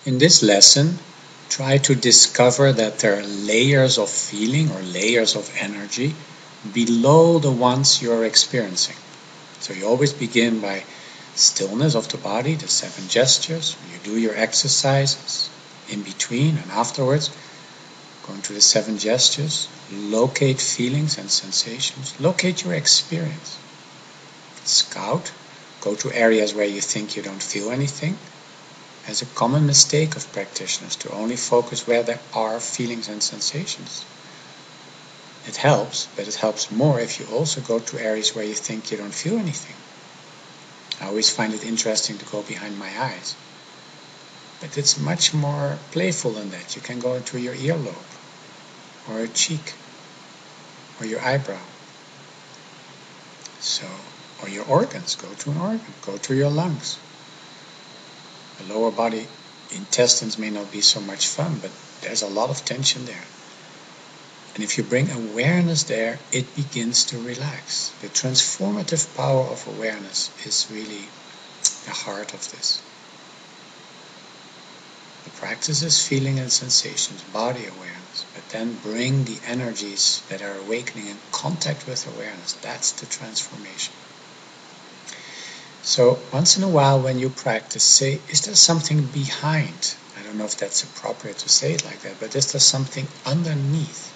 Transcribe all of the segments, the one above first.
In this lesson, try to discover that there are layers of feeling or layers of energy below the ones you're experiencing. So you always begin by stillness of the body, the 7 gestures. You do your exercises in between and afterwards. Going to the 7 gestures, locate feelings and sensations. Locate your experience. Scout. Go to areas where you think you don't feel anything. As a common mistake of practitioners to only focus where there are feelings and sensations. It helps, but it helps more if you also go to areas where you think you don't feel anything. I always find it interesting to go behind my eyes. But it's much more playful than that. You can go into your earlobe, or a cheek, or your eyebrow. Or your organs. Go to an organ. Go to your lungs. The lower body intestines may not be so much fun, but there's a lot of tension there. And if you bring awareness there, it begins to relax. The transformative power of awareness is really the heart of this. The practice is feeling and sensations, body awareness, but then bring the energies that are awakening in contact with awareness. That's the transformation. So once in a while when you practice, say, is there something behind? I don't know if that's appropriate to say it like that, but is there something underneath?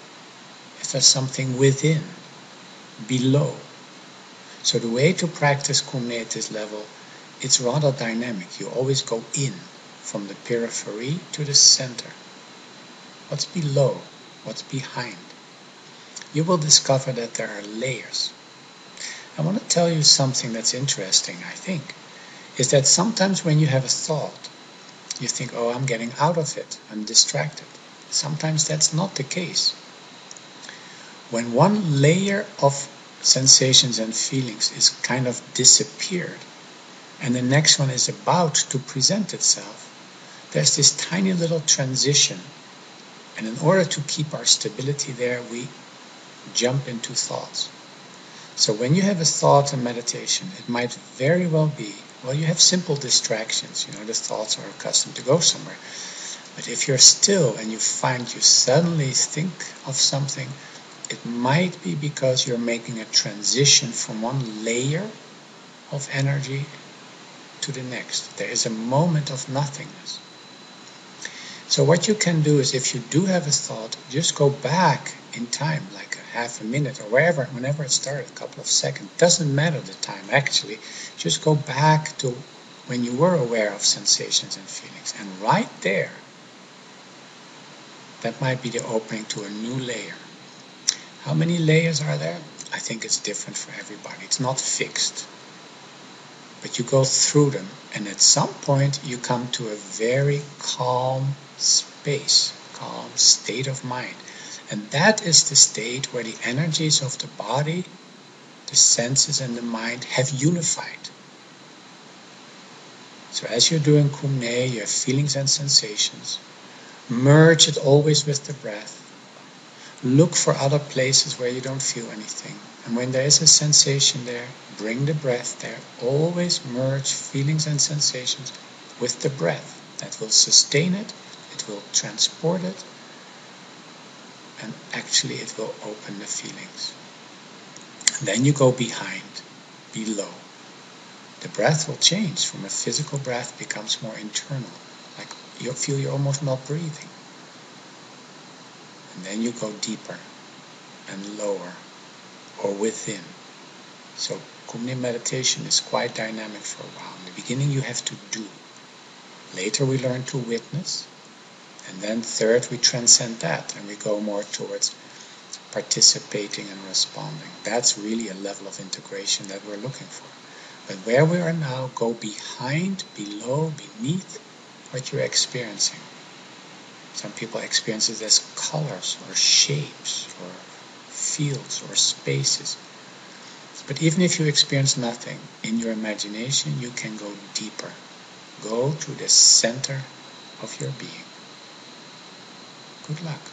Is there something within, below? So the way to practice Kumne at this level, it's rather dynamic. You always go in, from the periphery to the center. What's below? What's behind? You will discover that there are layers. I want to tell you something that's interesting, I think, is that sometimes when you have a thought, you think, oh, I'm getting out of it, I'm distracted. Sometimes that's not the case. When one layer of sensations and feelings is kind of disappeared, and the next one is about to present itself, there's this tiny little transition. And in order to keep our stability there, we jump into thoughts. So when you have a thought in meditation, it might very well be, well, you have simple distractions. The thoughts are accustomed to go somewhere. But if you're still and you find you suddenly think of something, it might be because you're making a transition from one layer of energy to the next. There is a moment of nothingness. So what you can do is, if you do have a thought, just go back in time, like a half a minute or whenever it started, a couple of seconds. Doesn't matter the time, actually. Just go back to when you were aware of sensations and feelings. And right there, that might be the opening to a new layer. How many layers are there? I think it's different for everybody. It's not fixed. But you go through them, and at some point you come to a very calm space, calm state of mind. And that is the state where the energies of the body, the senses and the mind have unified. So as you're doing Kumne, you have feelings and sensations. Merge it always with the breath. Look for other places where you don't feel anything. And when there is a sensation there, bring the breath there. Always merge feelings and sensations with the breath. That will sustain it, it will transport it, and actually it will open the feelings. And then you go behind, below. The breath will change. From a physical breath becomes more internal. Like you feel you're almost not breathing. And then you go deeper and lower or within. So Kumne meditation is quite dynamic for a while. In the beginning you have to do. Later we learn to witness. And then third we transcend that and we go more towards participating and responding. That's really a level of integration that we're looking for. But where we are now, go behind, below, beneath what you're experiencing. Some people experience it as colors or shapes or fields or spaces. But even if you experience nothing, in your imagination you can go deeper. Go to the center of your being. Good luck.